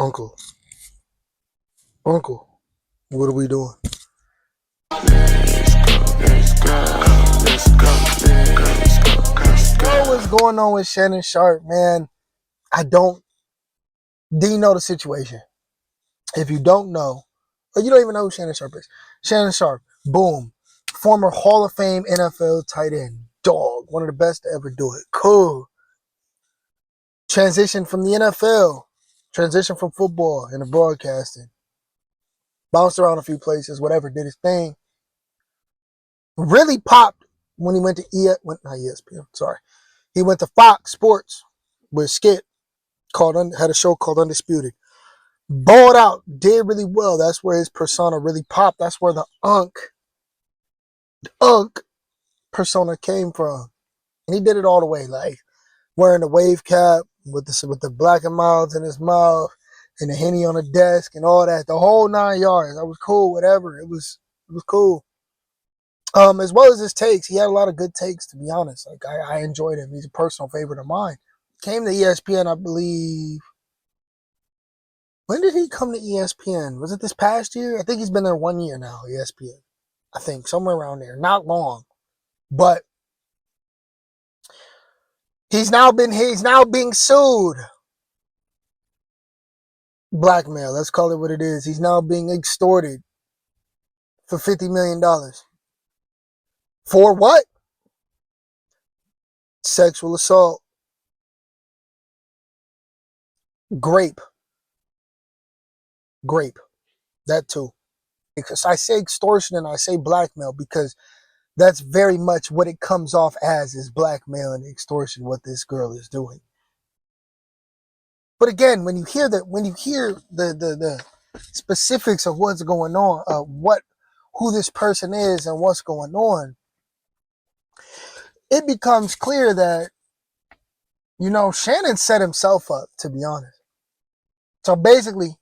Uncle, Uncle, what are we doing? What's going on with Shannon Sharpe, man? I don't. Do you know the situation? If you don't know, or you don't even know who Shannon Sharpe is, Shannon Sharpe, boom, former Hall of Fame NFL tight end, dog, one of the best to ever do it. Cool. Transition from the NFL, transition from football into broadcasting. Bounced around a few places, whatever, did his thing. Really popped when he went to not ESPN, sorry. He went to Fox Sports with Skip, had a show called Undisputed. Balled out, did really well. That's where his persona really popped. That's where the Unk persona came from. And he did it all the way, like wearing the wave cap with the black and milds in his mouth and the Henny on the desk and all that. The whole 9 yards. That was cool, whatever. It was cool. As well as his takes, he had a lot of good takes, to be honest. Like I enjoyed him. He's a personal favorite of mine. Came to ESPN, I believe. When did he come to ESPN? Was it this past year? I think he's been there 1 year now, ESPN. I think somewhere around there. Not long. But he's now being sued. Blackmail, let's call it what it is. He's now being extorted for $50 million. For what? Sexual assault. Grape. That too. Because I say extortion and I say blackmail because that's very much what it comes off as, is blackmail and extortion, what this girl is doing. But again, when you hear the specifics of what's going on, who this person is and what's going on, it becomes clear that, Shannon set himself up, to be honest. So basically,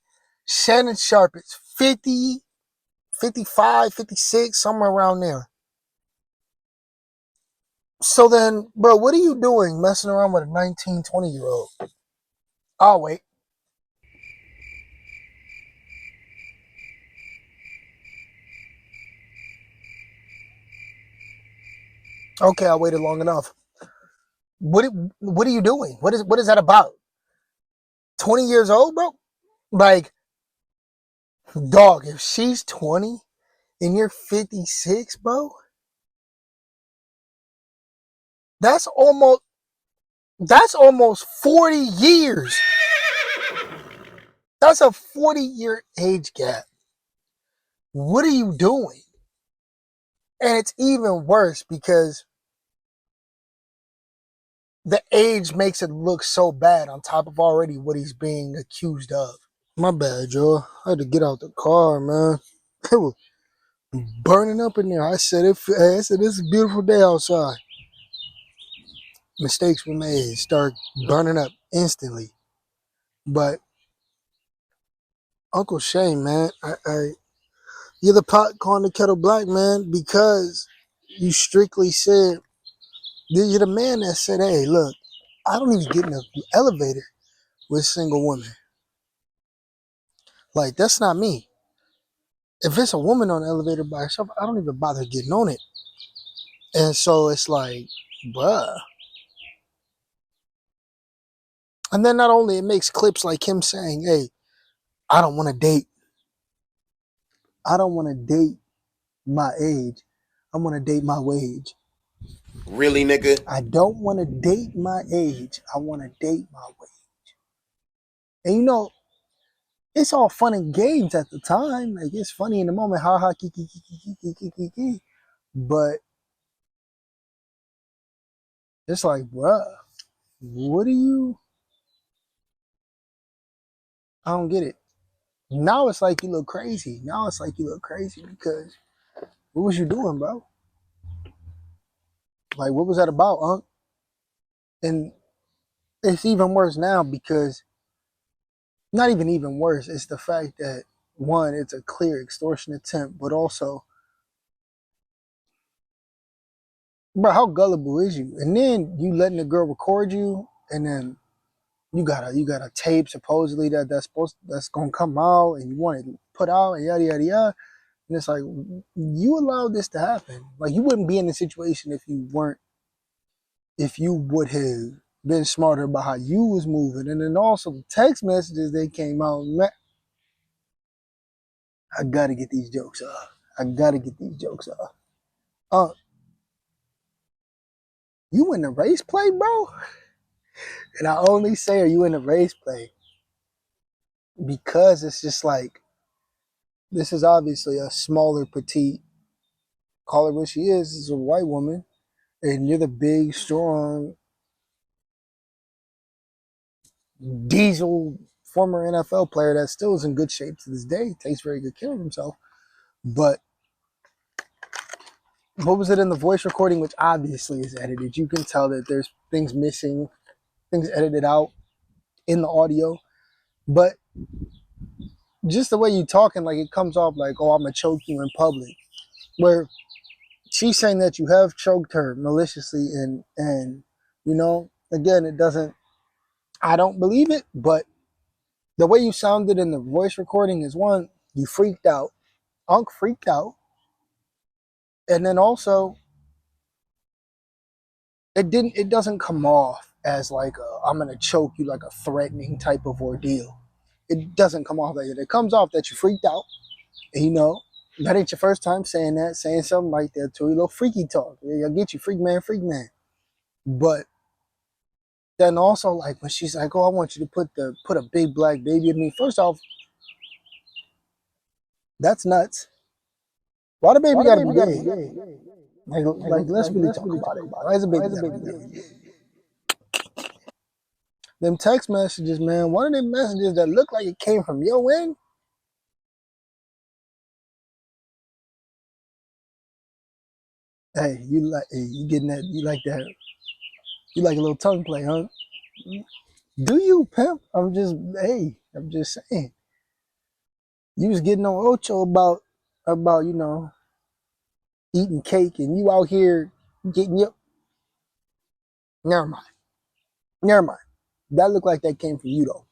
Shannon Sharpe is 50, 55, 56, somewhere around there. So then, bro, what are you doing messing around with a 19, 20-year-old? I'll wait. Okay, I waited long enough. What are you doing? What is that about? 20 years old, bro? Like, dog, if she's 20 and you're 56, bro, that's almost 40 years. That's a 40-year age gap. What are you doing? And it's even worse because the age makes it look so bad on top of already what he's being accused of. My bad, Joe. I had to get out the car, man. It was burning up in there. I said, it's a beautiful day outside. Mistakes were made. Start burning up instantly. But Uncle Shane, man, you're the pot calling the kettle black, man, because you strictly said, you're the man that said, hey, look, I don't even get in the elevator with single women. Like, that's not me. If it's a woman on the elevator by herself, I don't even bother getting on it. And so it's like, bruh. And then not only it makes clips like him saying, hey, I don't want to date. I don't want to date my age. I want to date my wage. Really, nigga? I don't want to date my age. I want to date my wage. And it's all fun and games at the time. Like, it's funny in the moment. Ha ha, kiki, kiki, kiki, kiki, kiki. But it's like, bruh, what are you? I don't get it. Now it's like you look crazy. Because what was you doing, bro? Like, what was that about, Unc? And it's even worse now because, not even worse, it's the fact that, one, it's a clear extortion attempt, but also, bro, how gullible is you? And then you letting the girl record you, and then you got a tape supposedly that's gonna come out and you want it put out and yada yada yada. And it's like you allowed this to happen. Like you wouldn't be in this situation if you would have been smarter about how you was moving. And then also the text messages they came out. Man, I gotta get these jokes off. I gotta get these jokes off. You in the race play, bro? And I only say are you in the race play because it's just like this is obviously a smaller, petite, call her what she is a white woman, and you're the big, strong, diesel former NFL player that still is in good shape to this day, takes very good care of himself. But what was it in the voice recording, which obviously is edited? You can tell that there's things missing, things edited out in the audio. But just the way you talking, like it comes off like, oh, I'm gonna choke you in public. Where she's saying that you have choked her maliciously and you know, again, it doesn't I don't believe it, but the way you sounded in the voice recording is one, you freaked out. Unc freaked out. And then also it doesn't come off as like I'm gonna choke you like a threatening type of ordeal. It doesn't come off like that. It comes off that you freaked out. And, you know, that ain't your first time saying that, saying something like that to a little freaky talk. Yeah, I get you, freak man, freak man. But then also like when she's like, oh, I want you to put a big black baby in me. First off, that's nuts. Why the baby gotta be big? Like let's really talk about it. Why is a baby gotta be big? Them text messages, man, one of them messages that look like it came from your end. Hey, you getting that, you like a little tongue play, huh? Do you, pimp? I'm just saying. You was getting on Ocho about, you know, eating cake and you out here getting your never mind. Never mind. That looked like that came from you though.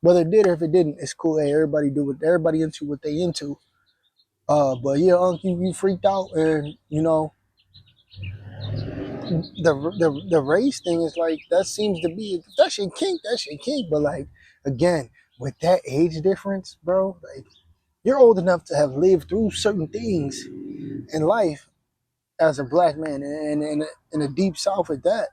Whether it did or if it didn't, it's cool. Hey, everybody into what they into. But yeah, Unc, you freaked out, and you know the race thing is like that seems to be that shit kink, that shit kink. But like again, with that age difference, bro, like you're old enough to have lived through certain things in life as a black man, and in a deep south at that.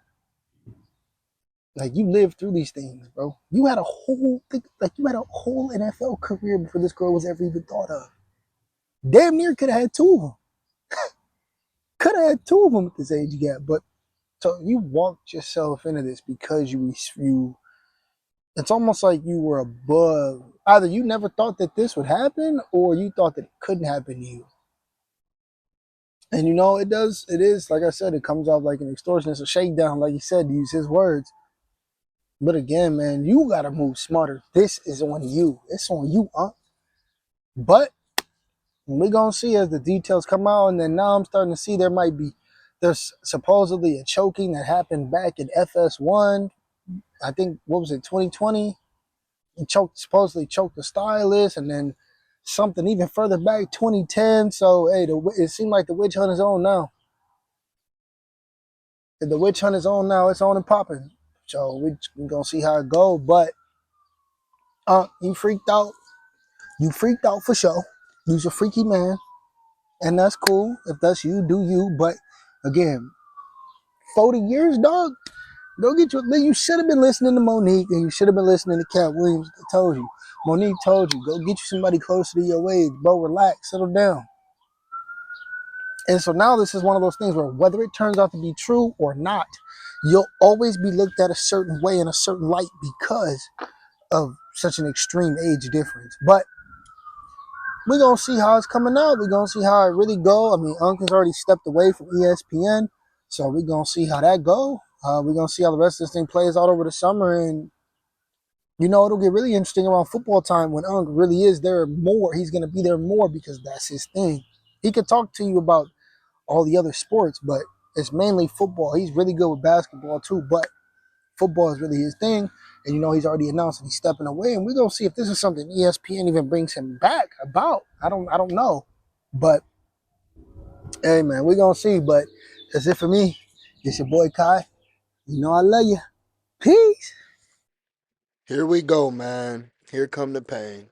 Like you lived through these things, bro. You had a whole NFL career before this girl was ever even thought of. Damn near could have had two of them. Could have had two of them at this age gap, but so you walked yourself into this because you. It's almost like you were above. Either you never thought that this would happen, or you thought that it couldn't happen to you. And you know it does. It is like I said. It comes off like an extortion. It's a shakedown, like he said. To use his words. But again, man, you gotta move smarter. This is on you. It's on you, huh? But we're gonna see as the details come out, and then now I'm starting to see there's supposedly a choking that happened back in FS1. I think what was it, 2020? He supposedly choked the stylist, and then something even further back, 2010. So hey, it seemed like the witch hunt is on now. If the witch hunt is on now, it's on and popping. So we're gonna see how it goes. But you freaked out. You freaked out for sure. You's a freaky man. And that's cool. If that's you, do you. But again, 40 years, dog. Go get you should have been listening to Monique and you should have been listening to Cat Williams. I told you. Monique told you, go get you somebody closer to your age, bro. Relax, settle down. And so now this is one of those things where whether it turns out to be true or not, you'll always be looked at a certain way in a certain light because of such an extreme age difference. But we're going to see how it's coming out. We're going to see how it really go. I mean, Uncle's already stepped away from ESPN, so we're going to see how that go. We're going to see how the rest of this thing plays out over the summer. And, you know, it'll get really interesting around football time when Unc really is there more. He's going to be there more because that's his thing. He could talk to you about all the other sports, but it's mainly football. He's really good with basketball too, but football is really his thing. And he's already announced that he's stepping away. And we're gonna see if this is something ESPN even brings him back about. I don't know. But hey man, we're gonna see. But that's it for me. It's your boy Kai. I love you. Peace. Here we go, man. Here come the pain.